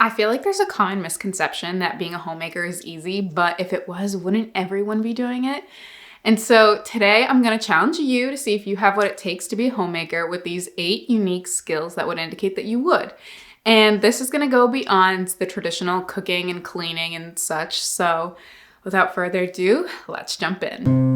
I feel like there's a common misconception that being a homemaker is easy, but if it was, wouldn't everyone be doing it? And so today I'm going to challenge you to see if you have what it takes to be a homemaker with these 8 unique skills that would indicate that you would. And this is going to go beyond the traditional cooking and cleaning and such. So without further ado, let's jump in.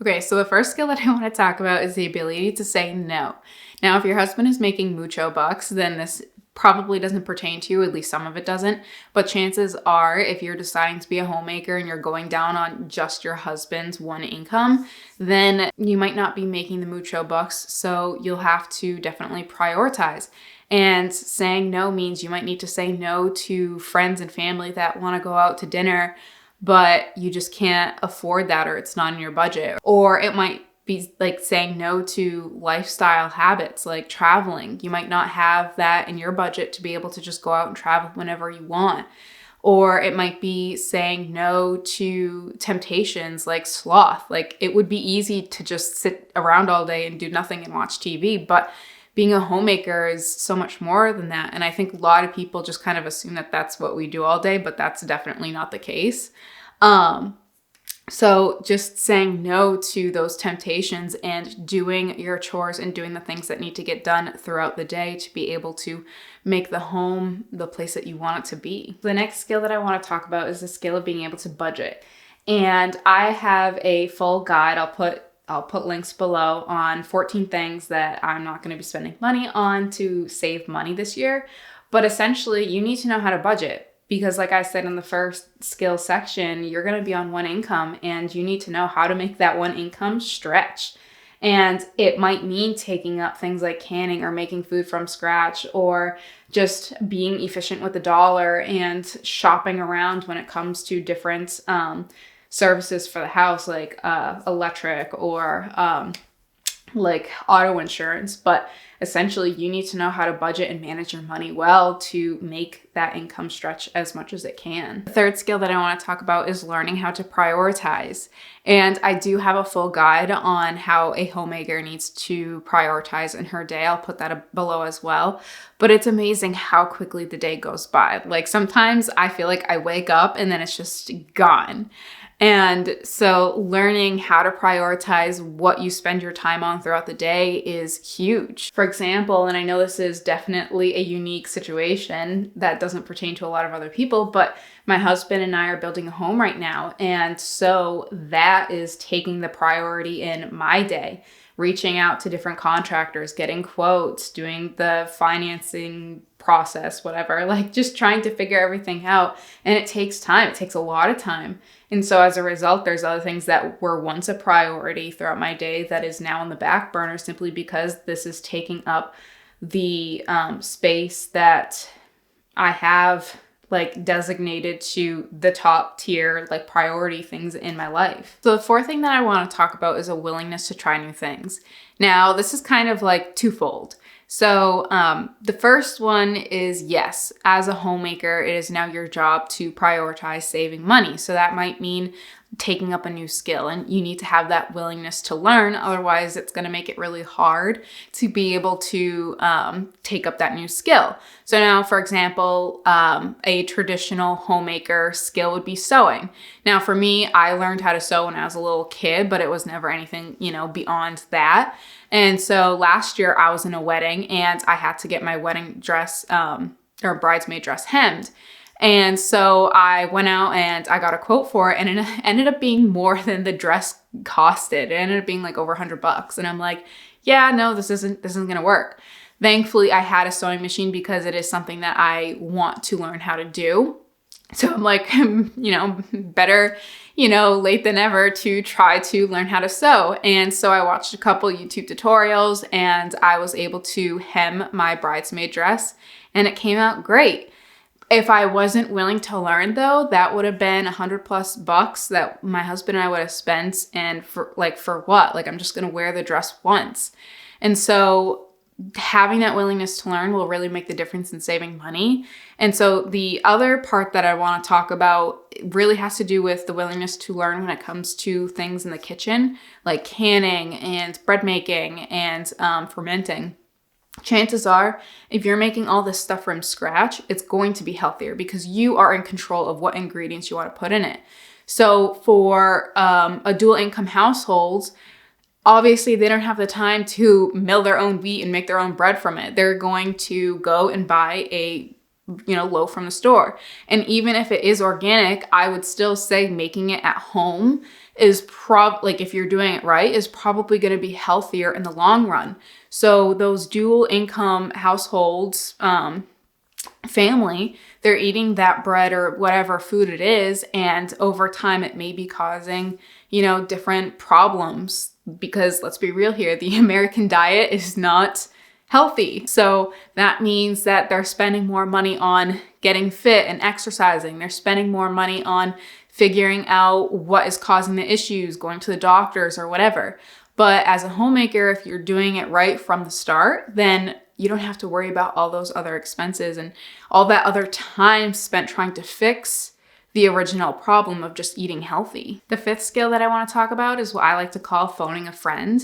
Okay, so the first skill that I want to talk about is the ability to say no. Now, if your husband is making mucho bucks, then this probably doesn't pertain to you, at least some of it doesn't. But chances are, if you're deciding to be a homemaker and you're going down on just your husband's one income, then you might not be making the mucho bucks, so you'll have to definitely prioritize. And saying no means you might need to say no to friends and family that want to go out to dinner, but you just can't afford that, or it's not in your budget. Or it might be like saying no to lifestyle habits like traveling. You might not have that in your budget to be able to just go out and travel whenever you want. Or it might be saying no to temptations like sloth. Like, it would be easy to just sit around all day and do nothing and watch TV, but being a homemaker is so much more than that. And I think a lot of people just kind of assume that that's what we do all day, but that's definitely not the case. So just saying no to those temptations and doing your chores and doing the things that need to get done throughout the day to be able to make the home the place that you want it to be. The next skill that I want to talk about is the skill of being able to budget. And I have a full guide. I'll put links below on 14 things that I'm not going to be spending money on to save money this year. But essentially, you need to know how to budget because, like I said in the first skill section, you're going to be on one income and you need to know how to make that one income stretch. And it might mean taking up things like canning or making food from scratch, or just being efficient with the dollar and shopping around when it comes to different services for the house, like electric or like auto insurance. But essentially, you need to know how to budget and manage your money well to make that income stretch as much as it can. The third skill that I want to talk about is learning how to prioritize. And I do have a full guide on how a homemaker needs to prioritize in her day. I'll put that below as well. But it's amazing how quickly the day goes by. Like, sometimes I feel like I wake up and then it's just gone. And so learning how to prioritize what you spend your time on throughout the day is huge. For example, and I know this is definitely a unique situation that doesn't pertain to a lot of other people, but my husband and I are building a home right now. And so that is taking the priority in my day. Reaching out to different contractors, getting quotes, doing the financing process, whatever, like just trying to figure everything out. And it takes time. It takes a lot of time. And so as a result, there's other things that were once a priority throughout my day that is now on the back burner simply because this is taking up the space that I have like designated to the top tier, like priority things in my life. So the fourth thing that I want to talk about is a willingness to try new things. Now, this is kind of like twofold. So the first one is, yes, as a homemaker, it is now your job to prioritize saving money. So that might mean taking up a new skill, and you need to have that willingness to learn. Otherwise, it's going to make it really hard to be able to take up that new skill. So now, for example, a traditional homemaker skill would be sewing. Now, for me, I learned how to sew when I was a little kid, but it was never anything, beyond that. And so last year I was in a wedding and I had to get my wedding dress or bridesmaid dress hemmed. And so I went out and I got a quote for it, and it ended up being more than the dress costed. It ended up being like over $100. And I'm like, yeah, no, this isn't going to work. Thankfully, I had a sewing machine because it is something that I want to learn how to do. So I'm like, better, late than ever to try to learn how to sew. And so I watched a couple YouTube tutorials and I was able to hem my bridesmaid dress, and it came out great. If I wasn't willing to learn, though, that would have been $100+ that my husband and I would have spent. And for what? Like, I'm just going to wear the dress once. And so having that willingness to learn will really make the difference in saving money. And so the other part that I want to talk about really has to do with the willingness to learn when it comes to things in the kitchen, like canning and bread making and fermenting. Chances are, if you're making all this stuff from scratch, it's going to be healthier because you are in control of what ingredients you want to put in it. So for a dual income household, obviously, they don't have the time to mill their own wheat and make their own bread from it. They're going to go and buy a loaf from the store. And even if it is organic, I would still say making it at home is like if you're doing it right, is probably going to be healthier in the long run. So those dual income households, family, they're eating that bread or whatever food it is, and over time it may be causing, different problems. Because let's be real here, the American diet is not healthy. So that means that they're spending more money on getting fit and exercising. They're spending more money on figuring out what is causing the issues, going to the doctors or whatever. But as a homemaker, if you're doing it right from the start, then you don't have to worry about all those other expenses and all that other time spent trying to fix the original problem of just eating healthy. The fifth skill that I want to talk about is what I like to call phoning a friend.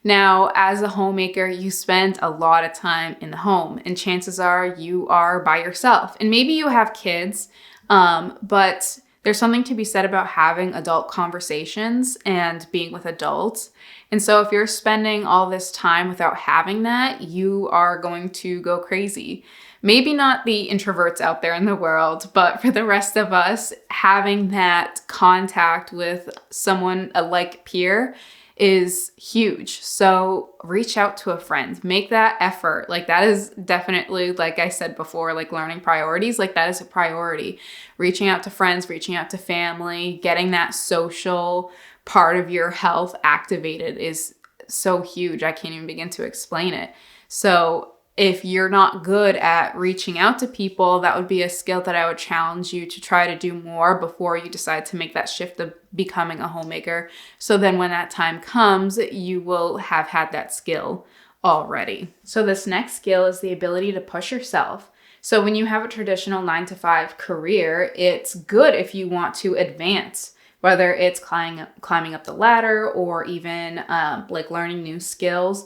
Now, as a homemaker, you spend a lot of time in the home, and chances are you are by yourself. And maybe you have kids, but there's something to be said about having adult conversations and being with adults. And so if you're spending all this time without having that, you are going to go crazy. Maybe not the introverts out there in the world, but for the rest of us, having that contact with someone, a like peer, is huge. So reach out to a friend, make that effort. Like that is definitely, like I said before, like learning priorities, like that is a priority. Reaching out to friends, reaching out to family, getting that social part of your health activated is so huge. I can't even begin to explain it. So if you're not good at reaching out to people, that would be a skill that I would challenge you to try to do more before you decide to make that shift of becoming a homemaker. So then when that time comes, you will have had that skill already. So this next skill is the ability to push yourself. So when you have a traditional 9-to-5 career, it's good if you want to advance, whether it's climbing up the ladder or even like learning new skills.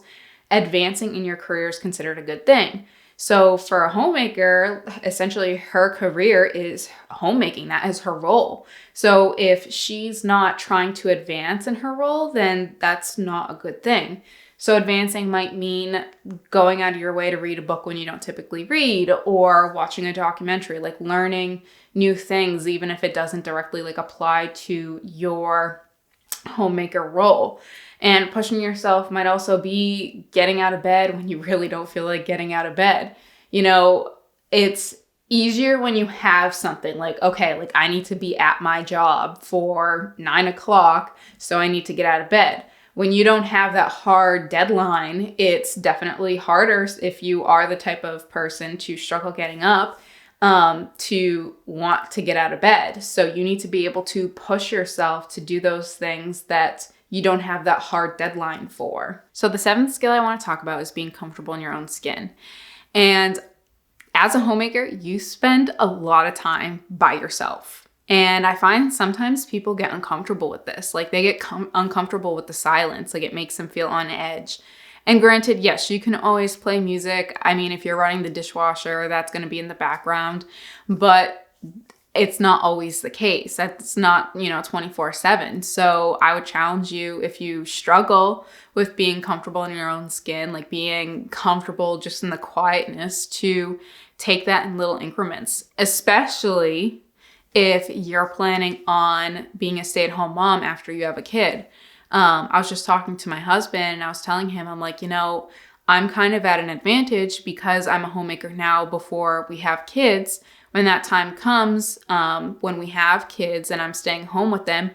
Advancing in your career is considered a good thing. So for a homemaker, essentially her career is homemaking. That is her role. So if she's not trying to advance in her role, then that's not a good thing. So advancing might mean going out of your way to read a book when you don't typically read, or watching a documentary, like learning new things, even if it doesn't directly like apply to your homemaker role. And pushing yourself might also be getting out of bed when you really don't feel like getting out of bed. It's easier when you have something like, okay, like I need to be at my job for 9 o'clock, so I need to get out of bed. When you don't have that hard deadline, it's definitely harder if you are the type of person to struggle getting up, to want to get out of bed. So you need to be able to push yourself to do those things that you don't have that hard deadline for. So the seventh skill I want to talk about is being comfortable in your own skin. And as a homemaker, you spend a lot of time by yourself. And I find sometimes people get uncomfortable with this. Like they get uncomfortable with the silence. Like it makes them feel on edge. And granted, yes, you can always play music. I mean, if you're running the dishwasher, that's going to be in the background. But it's not always the case. That's not, 24/7. So I would challenge you, if you struggle with being comfortable in your own skin, like being comfortable just in the quietness, to take that in little increments, especially if you're planning on being a stay-at-home mom after you have a kid. I was just talking to my husband and I was telling him, I'm like, I'm kind of at an advantage because I'm a homemaker now before we have kids. When that time comes, when we have kids and I'm staying home with them,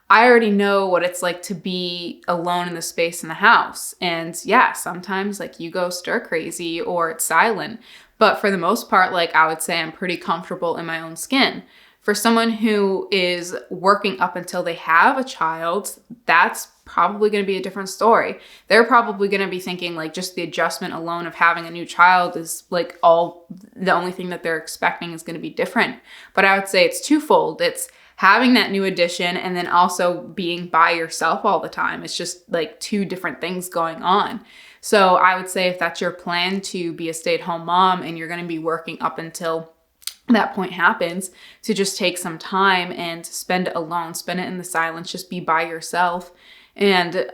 I already know what it's like to be alone in the space in the house. And yeah, sometimes like you go stir crazy or it's silent. But for the most part, like I would say I'm pretty comfortable in my own skin. For someone who is working up until they have a child, that's probably going to be a different story. They're probably going to be thinking like just the adjustment alone of having a new child is like the only thing that they're expecting is going to be different. But I would say it's twofold. It's having that new addition and then also being by yourself all the time. It's just like two different things going on. So I would say if that's your plan to be a stay-at-home mom and you're going to be working up until that point happens, to just take some time and spend it alone, spend it in the silence, just be by yourself and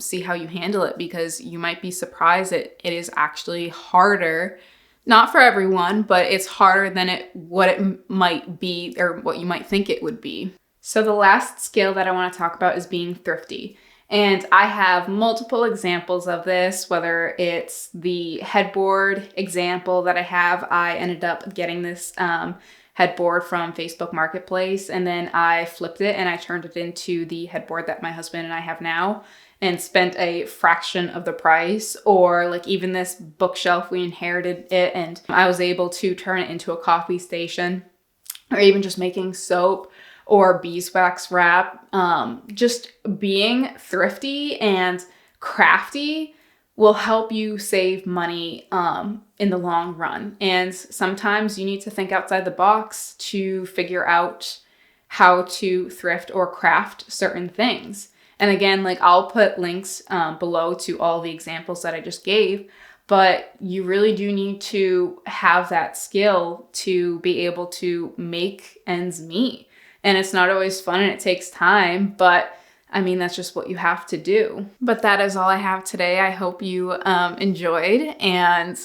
see how you handle it, because you might be surprised that it is actually harder. Not for everyone, but it's harder than what it might be or what you might think it would be. So the last skill that I want to talk about is being thrifty. And I have multiple examples of this, whether it's the headboard example that I have. I ended up getting this headboard from Facebook Marketplace, and then I flipped it and I turned it into the headboard that my husband and I have now and spent a fraction of the price. Or like even this bookshelf, we inherited it and I was able to turn it into a coffee station, or even just making soap or beeswax wrap. Just being thrifty and crafty will help you save money in the long run. And sometimes you need to think outside the box to figure out how to thrift or craft certain things. And again, like I'll put links below to all the examples that I just gave, but you really do need to have that skill to be able to make ends meet. And it's not always fun and it takes time, but I mean, that's just what you have to do. But that is all I have today. I hope you enjoyed, and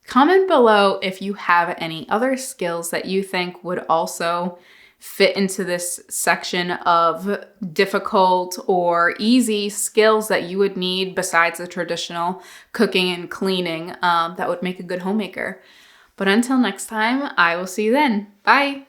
comment below if you have any other skills that you think would also fit into this section of difficult or easy skills that you would need besides the traditional cooking and cleaning that would make a good homemaker. But until next time, I will see you then. Bye.